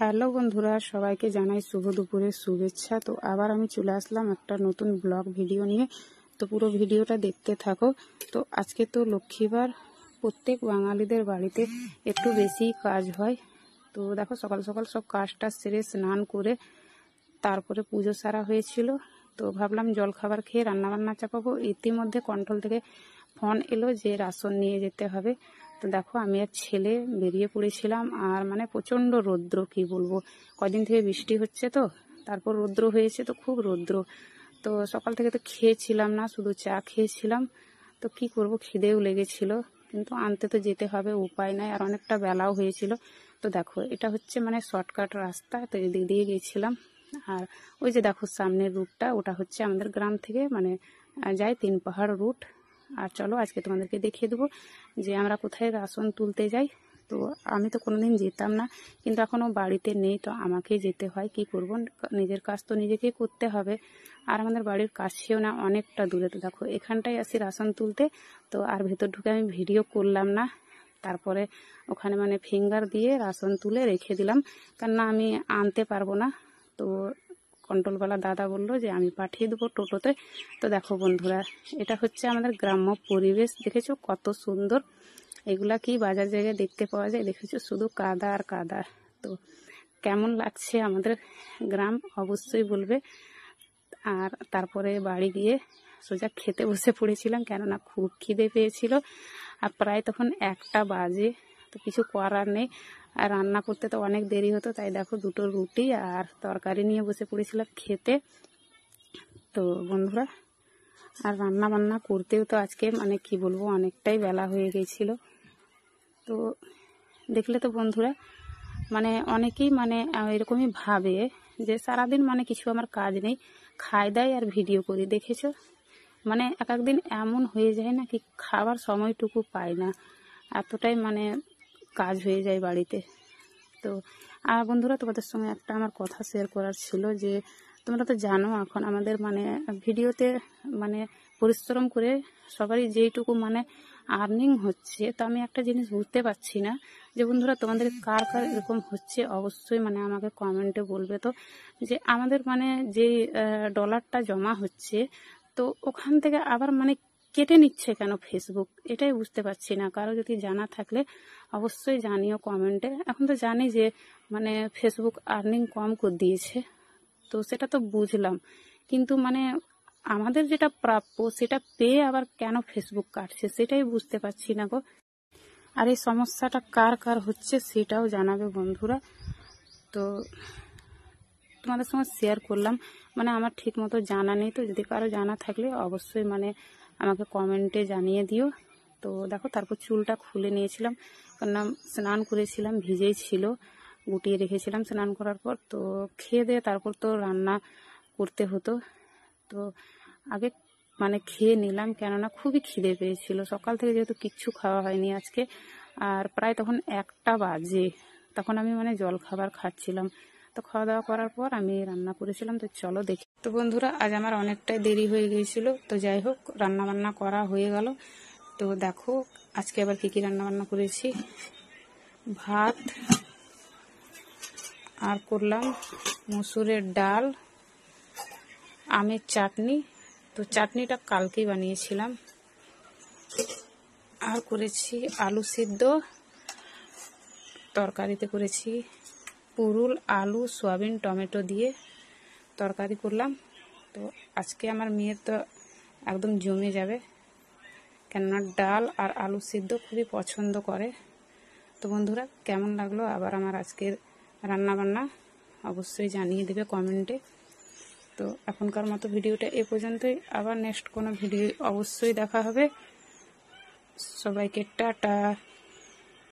Hello বন্ধুরা, সবাইকে জানাই শুভ দুপুরের শুভেচ্ছা। তো আবার আমি চলে আসলাম একটা নতুন ব্লগ ভিডিও নিয়ে। তো পুরো ভিডিওটা দেখতে থাকো। তো আজকে তো লক্ষ্মীবার, প্রত্যেক বাঙালিদের বাড়িতে একটু বেশি কাজ হয়। তো দেখো সকাল সকাল সব কাজটা সেরে স্নান করে তারপরে পুজো সারা হয়েছিল। তো ভাবলাম জলখাবার খেয়ে রান্নাবান্না চাপাবো। ইতিমধ্যে কন্ট্রোল থেকে ফোন এলো যে রাশন নিয়ে যেতে হবে। তো দেখো আমি আর ছেলে বেরিয়ে পড়েছিলাম। আর মানে প্রচণ্ড রৌদ্র, কি বলবো, কদিন থেকে বৃষ্টি হচ্ছে, তো তারপর রৌদ্র হয়েছে, তো খুব রৌদ্র। তো সকাল থেকে তো খেয়েছিলাম না, শুধু চা খেয়েছিলাম। তো কি করব, খিদেও লেগেছিল, কিন্তু আনতে তো যেতে হবে, উপায় নাই। আর অনেকটা বেলাও হয়েছিল। তো দেখো এটা হচ্ছে মানে শর্টকাট রাস্তা, তো এদিক দিয়ে গিয়েছিলাম। আর ওই যে দেখো সামনের রুটটা, ওটা হচ্ছে আমাদের গ্রাম থেকে মানে যায় 3 পাহাড় রুট। আর চলো আজকে তোমাদেরকে দেখিয়ে দেবো যে আমরা কোথায় রাশন তুলতে যাই। তো আমি তো কোনোদিন যেতাম না, কিন্তু এখনও বাড়িতে নেই, তো আমাকেই যেতে হয়। কি করব, নিজের কাজ তো নিজেকেই করতে হবে। আর আমাদের বাড়ির কাছেও না, অনেকটা দূরে। তো দেখো এখানটায় আসি রাশন তুলতে। তো আর ভেতর ঢুকে আমি ভিডিও করলাম না। তারপরে ওখানে মানে ফিঙ্গার দিয়ে রাশন তুলে রেখে দিলাম, কেননা আমি আনতে পারবো না। তো কন্ট্রোলওয়ালা দাদা বললো যে আমি পাঠিয়ে দেবো টোটোতে। তো দেখো বন্ধুরা, এটা হচ্ছে আমাদের গ্রাম্য পরিবেশ, দেখেছো কত সুন্দর। এগুলা কি বাজার জায়গায় দেখতে পাওয়া যায়? দেখেছো শুধু কাদা আর কাদা। তো কেমন লাগছে আমাদের গ্রাম অবশ্যই বলবে। আর তারপরে বাড়ি গিয়ে সোজা খেতে বসে পড়েছিলাম, কেননা খুব খিদে পেয়েছিল। আর প্রায় তখন 1টা বাজে। তো কিছু করার নেই, আর রান্না করতে তো অনেক দেরি হতো, তাই দেখো 2টো রুটি আর তরকারি নিয়ে বসে পড়েছিলাম খেতে। তো বন্ধুরা, আর রান্না বান্না করতেও তো আজকে মানে কি বলবো, অনেকটাই বেলা হয়ে গেছিল। তো দেখলে তো বন্ধুরা, মানে অনেকেই মানে এরকমই ভাবে যে সারাদিন মানে কিছু আমার কাজ নেই, খাই দাই আর ভিডিও করি। দেখেছো মানে এক একদিন এমন হয়ে যায় না কি, খাবার সময়টুকু পাই না, এতটাই মানে কাজ হয়ে যায় বাড়িতে। তো আর বন্ধুরা, তোমাদের সঙ্গে একটা আমার কথা শেয়ার করার ছিল যে তোমরা তো জানো এখন আমাদের মানে ভিডিওতে মানে পরিশ্রম করে সবারই যেইটুকু মানে আর্নিং হচ্ছে। তো আমি একটা জিনিস বুঝতে পারছি না যে বন্ধুরা, তোমাদের কার কার এরকম হচ্ছে অবশ্যই মানে আমাকে কমেন্টে বলবে। তো যে আমাদের মানে যে ডলারটা জমা হচ্ছে, তো ওখান থেকে আবার মানে কেটে নিচ্ছে কেন ফেসবুক, এটাই বুঝতে পারছি না। কারো যদি জানা থাকলে অবশ্যই জানিও কমেন্টে। এখন তো জানি যে মানে ফেসবুক আর্নিং কম করে দিয়েছে, তো সেটা তো বুঝলাম, কিন্তু মানে আমাদের যেটা প্রাপ্য সেটা পেয়ে আবার কেন ফেসবুক কাটছে, সেটাই বুঝতে পারছি না গো। আর এই সমস্যাটা কার কার হচ্ছে সেটাও জানাবে বন্ধুরা। তো তোমাদের সঙ্গে শেয়ার করলাম, মানে আমার ঠিক মতো জানা নেই। তো যদি কারো জানা থাকলে অবশ্যই মানে আমাকে কমেন্টে জানিয়ে দিও। তো দেখো তারপর চুলটা খুলে নিয়েছিলাম, কেননা স্নান করেছিলাম, ভিজেই ছিল, গুটিয়ে রেখেছিলাম স্নান করার পর। তো খেয়ে দিয়ে তারপর তো রান্না করতে হতো। তো আগে মানে খেয়ে নিলাম, কেননা খুবই খিদে পেয়েছিল সকাল থেকে, যেহেতু কিচ্ছু খাওয়া হয়নি আজকে। আর প্রায় তখন 1টা বাজে, তখন আমি মানে জল খাবার খাচ্ছিলাম। তো খাওয়া দাওয়া করার পর আমি রান্না করেছিলাম। তো চলো দেখি। তো বন্ধুরা, আজ আমার অনেকটাই দেরি হয়ে গিয়েছিল। তো যাই হোক, রান্না বান্না করা হয়ে গেল। তো দেখো আজকে আবার কি কি রান্না বান্না করেছি। ভাত আর করলাম মসুরের ডাল, আমের চাটনি। তো চাটনিটা কালকেই বানিয়েছিলাম। আর করেছি আলু সিদ্ধ, তরকারিতে করেছি পুরুল, আলু, সয়াবিন, টমেটো দিয়ে তরকারি করলাম। তো আজকে আমার মেয়ের তো একদম জমে যাবে, কেননা ডাল আর আলু সিদ্ধ খুবই পছন্দ করে। তো বন্ধুরা, কেমন লাগলো আবার আমার আজকের রান্নাবান্না অবশ্যই জানিয়ে দেবে কমেন্টে। তো এখনকার মতো ভিডিওটা এ পর্যন্তই, আবার নেক্সট কোনো ভিডিও অবশ্যই দেখা হবে। সবাইকে টাটা।